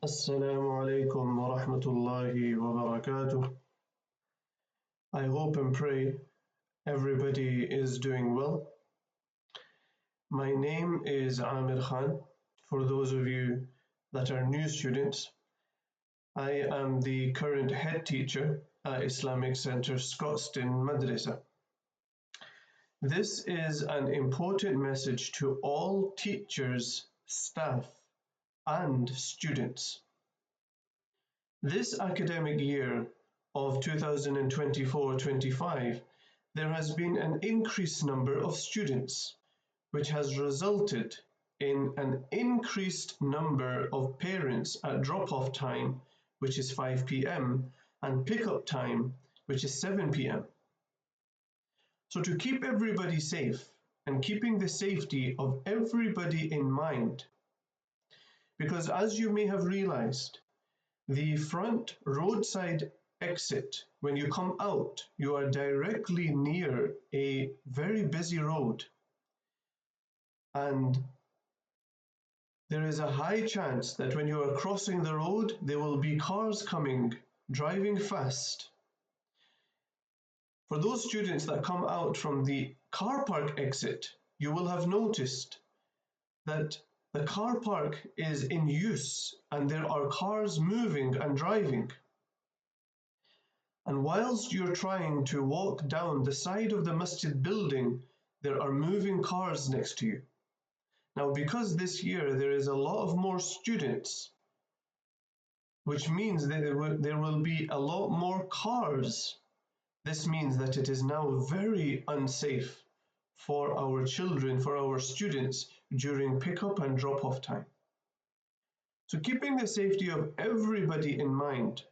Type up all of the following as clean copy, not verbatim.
Assalamu alaikum wa rahmatullahi wa barakatuh. I hope and pray everybody is doing well. My name is Amir Khan. For those of you that are new students, I am the current head teacher at Islamic Center Scotstoun Madrasa. This is an important message to all teachers, staff, and students. This academic year of 2024-25, there has been an increased number of students, which has resulted in an increased number of parents at drop-off time, which is 5 p.m., and pick-up time, which is 7 p.m. So to keep everybody safe and keeping the safety of everybody in mind, because as you may have realized, the front roadside exit, when you come out, you are directly near a very busy road. And there is a high chance that when you are crossing the road, there will be cars coming, driving fast. For those students that come out from the car park exit, you will have noticed that the car park is in use and there are cars moving and driving. And whilst you're trying to walk down the side of the masjid building, there are moving cars next to you. Now, because this year there is a lot of more students, which means that there will be a lot more cars. This means that it is now very unsafe for our children, for our students during pickup and drop-off time. So keeping the safety of everybody in mind,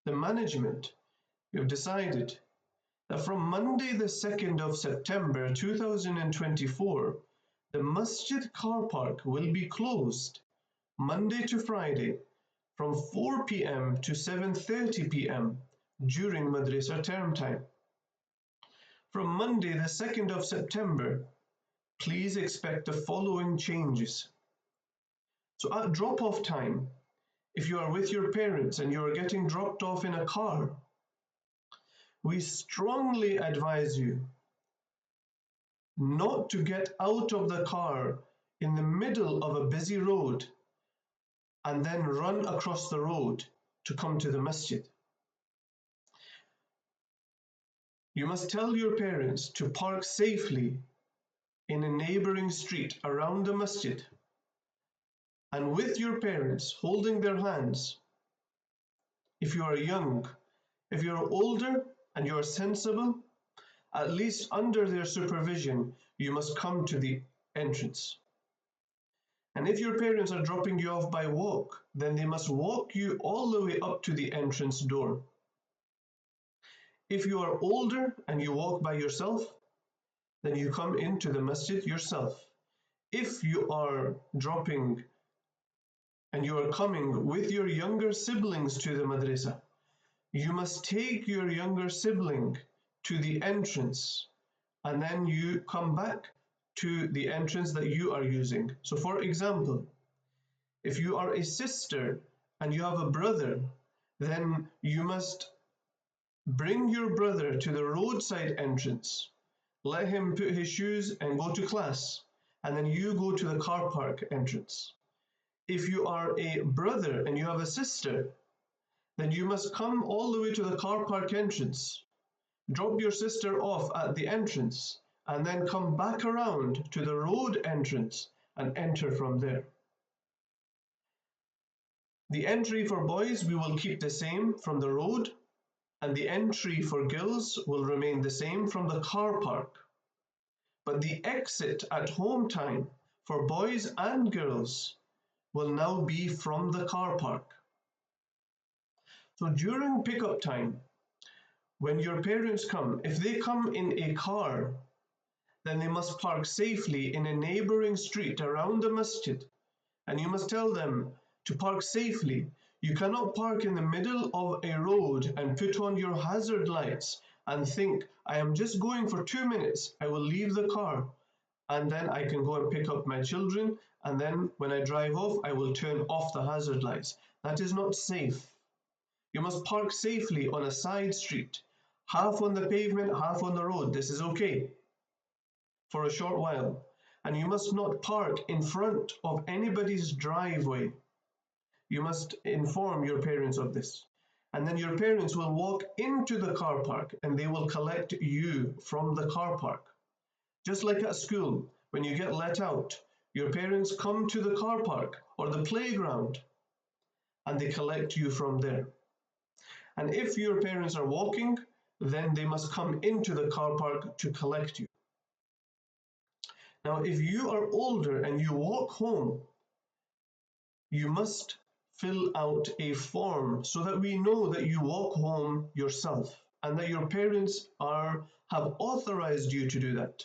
the management, we have decided that from Monday the 2nd of September 2024, the Masjid car park will be closed Monday to Friday from 4 p.m. to 7:30 p.m. during Madrasa term time. From Monday the 2nd of September, please expect the following changes. So at drop-off time, if you are with your parents and you are getting dropped off in a car, we strongly advise you not to get out of the car in the middle of a busy road and then run across the road to come to the masjid. You must tell your parents to park safely in a neighboring street around the masjid, and with your parents holding their hands. If you are young, if you are older and you are sensible, at least under their supervision, you must come to the entrance. And if your parents are dropping you off by walk, then they must walk you all the way up to the entrance door. If you are older and you walk by yourself, then you come into the masjid yourself. If you are dropping and you are coming with your younger siblings to the madrasa, you must take your younger sibling to the entrance and then you come back to the entrance that you are using. So for example, if you are a sister and you have a brother, then you must bring your brother to the roadside entrance, let him put his shoes and go to class, and then you go to the car park entrance. If you are a brother and you have a sister, then you must come all the way to the car park entrance, drop your sister off at the entrance, and then come back around to the road entrance and enter from there. The entry for boys we will keep the same from the road, and the entry for girls will remain the same from the car park. But the exit at home time for boys and girls will now be from the car park. So during pickup time, when your parents come, if they come in a car, then they must park safely in a neighboring street around the masjid, and you must tell them to park safely. You cannot park in the middle of a road and put on your hazard lights and think, I am just going for 2 minutes, I will leave the car, and then I can go and pick up my children and then when I drive off, I will turn off the hazard lights. That is not safe. You must park safely on a side street, half on the pavement, half on the road. This is okay for a short while. And you must not park in front of anybody's driveway. You must inform your parents of this. And then your parents will walk into the car park and they will collect you from the car park. Just like at school, when you get let out, your parents come to the car park or the playground and they collect you from there. And if your parents are walking, then they must come into the car park to collect you. Now, if you are older and you walk home, you must fill out a form so that we know that you walk home yourself and that your parents have authorized you to do that.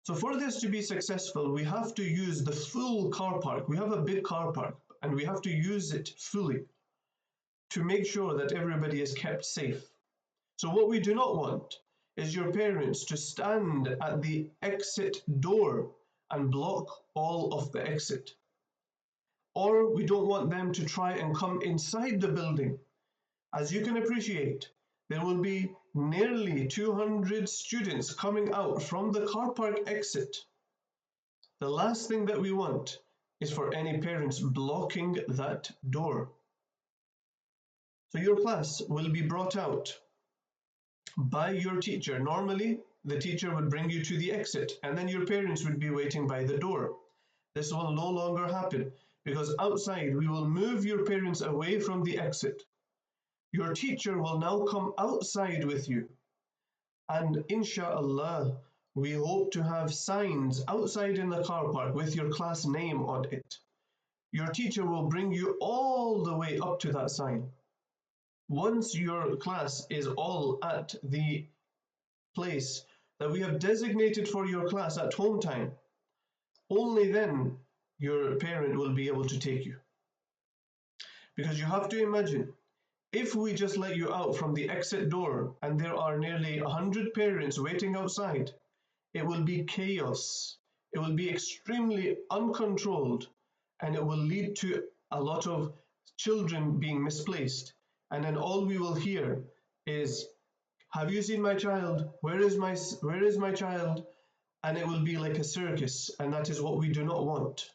So for this to be successful, we have to use the full car park. We have a big car park and we have to use it fully to make sure that everybody is kept safe. So what we do not want is your parents to stand at the exit door and block all of the exit. Or we don't want them to try and come inside the building. As you can appreciate, there will be nearly 200 students coming out from the car park exit. The last thing that we want is for any parents blocking that door. So your class will be brought out by your teacher. Normally, the teacher would bring you to the exit and then your parents would be waiting by the door. This will no longer happen because outside we will move your parents away from the exit. Your teacher will now come outside with you. And inshallah, we hope to have signs outside in the car park with your class name on it. Your teacher will bring you all the way up to that sign. Once your class is all at the place that we have designated for your class at home time, only then your parent will be able to take you. Because you have to imagine, if we just let you out from the exit door and there are nearly 100 parents waiting outside, it will be chaos. It will be extremely uncontrolled and it will lead to a lot of children being misplaced. And then all we will hear is, have you seen my child? Where is my child? And it will be like a circus, and that is what we do not want.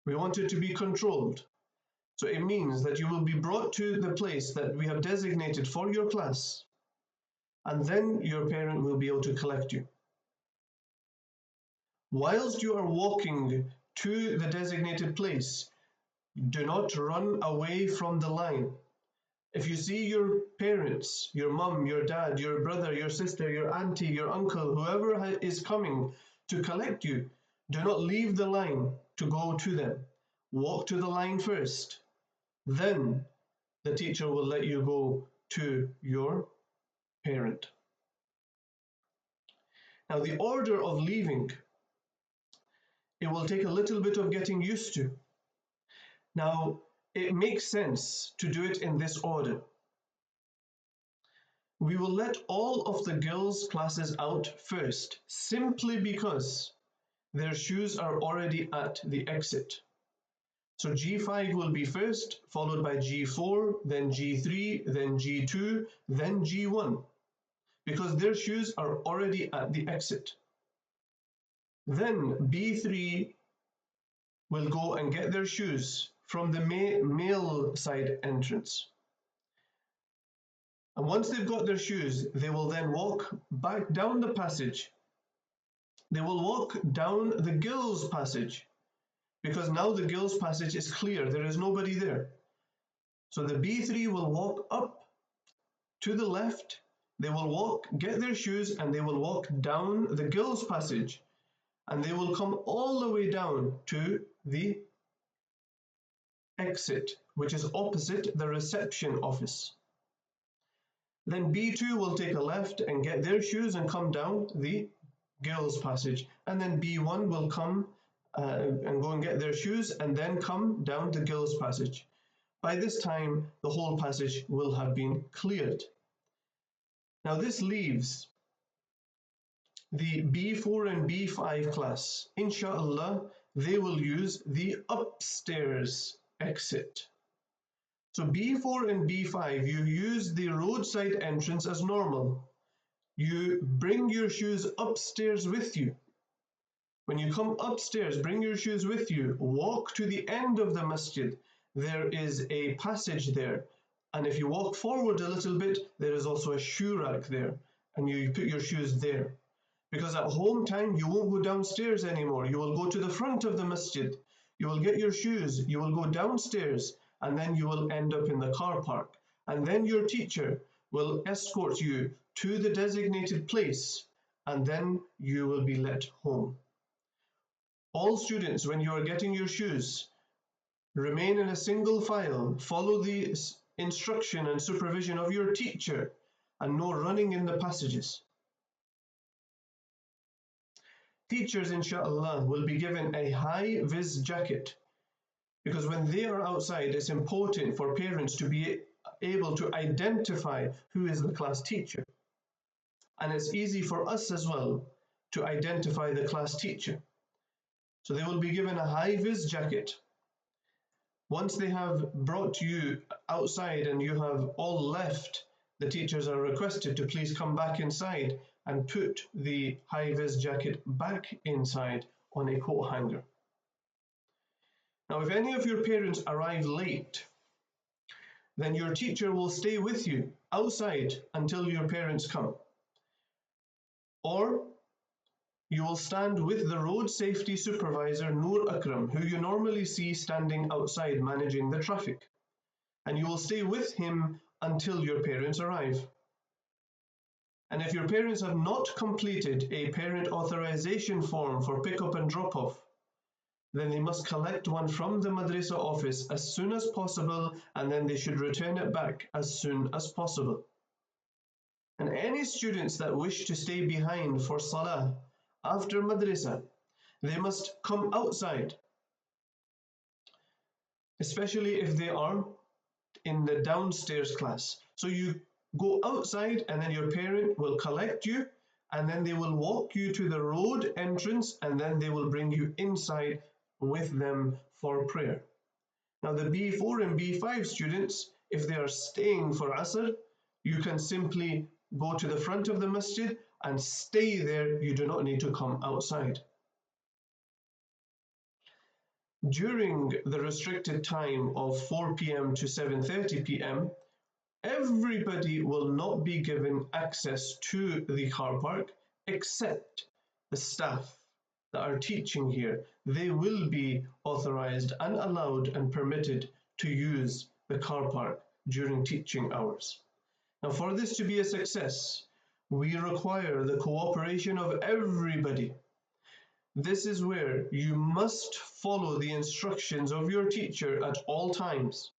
We want it to be controlled. So it means that you will be brought to the place that we have designated for your class, and then your parent will be able to collect you. Whilst you are walking to the designated place, do not run away from the line. If you see your parents, your mum, your dad, your brother, your sister, your auntie, your uncle, whoever is coming to collect you, do not leave the line to go to them. Walk to the line first. Then the teacher will let you go to your parent. Now, the order of leaving, it will take a little bit of getting used to. Now, it makes sense to do it in this order. We will let all of the girls' classes out first, simply because their shoes are already at the exit. So G5 will be first, followed by G4, then G3, then G2, then G1, because their shoes are already at the exit. Then B3 will go and get their shoes from the male side entrance. And once they've got their shoes, they will then walk back down the passage. They will walk down the girls' passage, because now the girls' passage is clear. There is nobody there. So the B3 will walk up to the left. They will walk, get their shoes, and they will walk down the girls' passage. And they will come all the way down to the exit, which is opposite the reception office. Then B2 will take a left and get their shoes and come down the girls' passage. And then B1 will come and go and get their shoes and then come down the girls' passage. By this time, the whole passage will have been cleared. Now this leaves The B4 and B5 class, inshallah, they will use the upstairs exit. So B4 and B5, you use the roadside entrance as normal. You bring your shoes upstairs with you. When you come upstairs, bring your shoes with you, walk to the end of the masjid. There is a passage there. And if you walk forward a little bit, there is also a shoe rack there. And you put your shoes there. Because at home time, you won't go downstairs anymore. You will go to the front of the masjid. You will get your shoes. You will go downstairs. And then you will end up in the car park. And then your teacher will escort you to the designated place. And then you will be let home. All students, when you are getting your shoes, remain in a single file, follow the instruction and supervision of your teacher, and no running in the passages. Teachers, inshallah, will be given a high-vis jacket, because when they are outside, it's important for parents to be able to identify who is the class teacher. And it's easy for us as well to identify the class teacher. So they will be given a high-vis jacket. Once they have brought you outside and you have all left, the teachers are requested to please come back inside and put the high-vis jacket back inside on a coat hanger. Now, if any of your parents arrive late, then your teacher will stay with you outside until your parents come. Or you will stand with the road safety supervisor, Noor Akram, who you normally see standing outside managing the traffic. And you will stay with him until your parents arrive. And if your parents have not completed a parent authorization form for pickup and drop-off, then they must collect one from the madrasa office as soon as possible, and then they should return it back as soon as possible. And any students that wish to stay behind for salah after madrasa, they must come outside, especially if they are in the downstairs class. So you go outside and then your parent will collect you and then they will walk you to the road entrance and then they will bring you inside with them for prayer. Now the B4 and B5 students, if they are staying for Asr, you can simply go to the front of the masjid and stay there. You do not need to come outside. During the restricted time of 4 p.m. to 7:30 p.m., everybody will not be given access to the car park except the staff that are teaching here. They will be authorized and allowed and permitted to use the car park during teaching hours. Now, for this to be a success, we require the cooperation of everybody. This is where you must follow the instructions of your teacher at all times.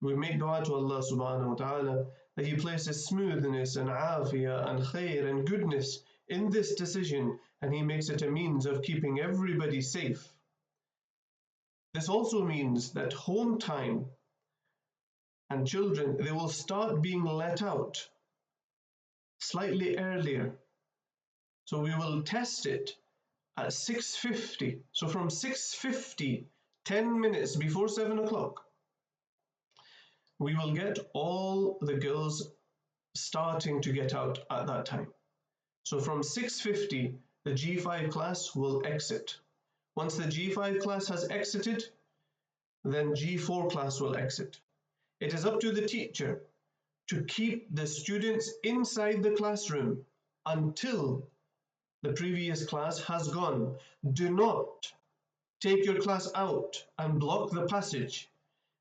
We make dua to Allah subhanahu wa ta'ala that He places smoothness and afiyah and khair and goodness in this decision, and He makes it a means of keeping everybody safe. This also means that home time and children, they will start being let out slightly earlier. So we will test it at 6:50. So from 6:50, 10 minutes before 7 o'clock, we will get all the girls starting to get out at that time. So from 6:50, the G5 class will exit. Once the G5 class has exited, then G4 class will exit. It is up to the teacher to keep the students inside the classroom until the previous class has gone. Do not take your class out and block the passage.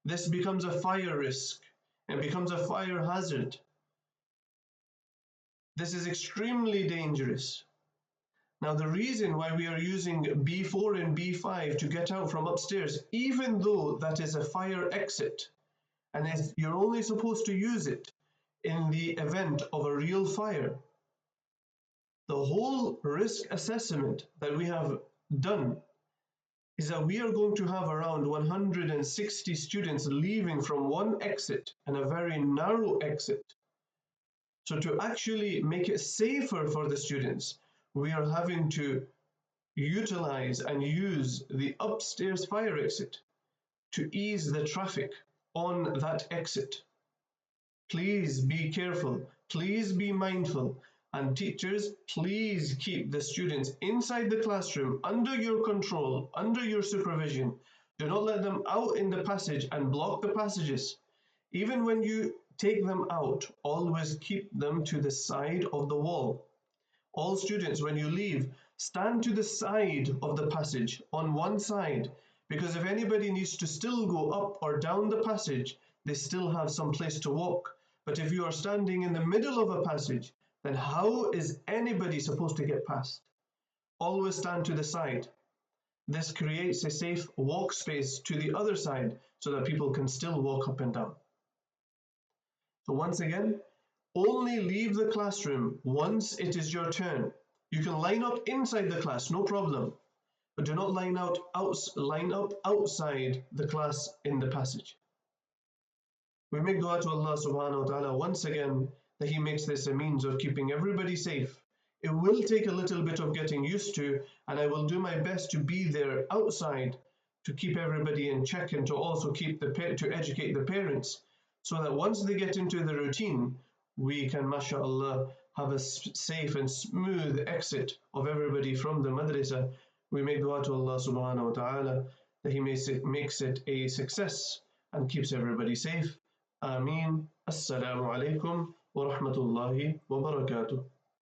This becomes a fire risk and becomes a fire hazard. This is extremely dangerous. Now, the reason why we are using B4 and B5 to get out from upstairs, even though that is a fire exit, and you're only supposed to use it in the event of a real fire, the whole risk assessment that we have done is that we are going to have around 160 students leaving from one exit and a very narrow exit. So to actually make it safer for the students, we are having to utilize and use the upstairs fire exit to ease the traffic on that exit. Please be careful, please be mindful, and teachers, please keep the students inside the classroom under your control, under your supervision. Do not let them out in the passage and block the passages. Even when you take them out, always keep them to the side of the wall. All students, when you leave, stand to the side of the passage, on one side, because if anybody needs to still go up or down the passage, they still have some place to walk. But if you are standing in the middle of a passage, then how is anybody supposed to get past? Always stand to the side. This creates a safe walk space to the other side so that people can still walk up and down. So once again, only leave the classroom once it is your turn. You can line up inside the class, no problem, but do not line up outside the class in the passage. We make dua to Allah subhanahu wa ta'ala once again that He makes this a means of keeping everybody safe. It will take a little bit of getting used to, and I will do my best to be there outside to keep everybody in check and to also to educate the parents so that once they get into the routine, we can, mashallah, have a safe and smooth exit of everybody from the madrasa. We make dua to Allah subhanahu wa ta'ala that He makes it a success and keeps everybody safe. Ameen. Assalamu alaikum wa rahmatullahi wa barakatuh.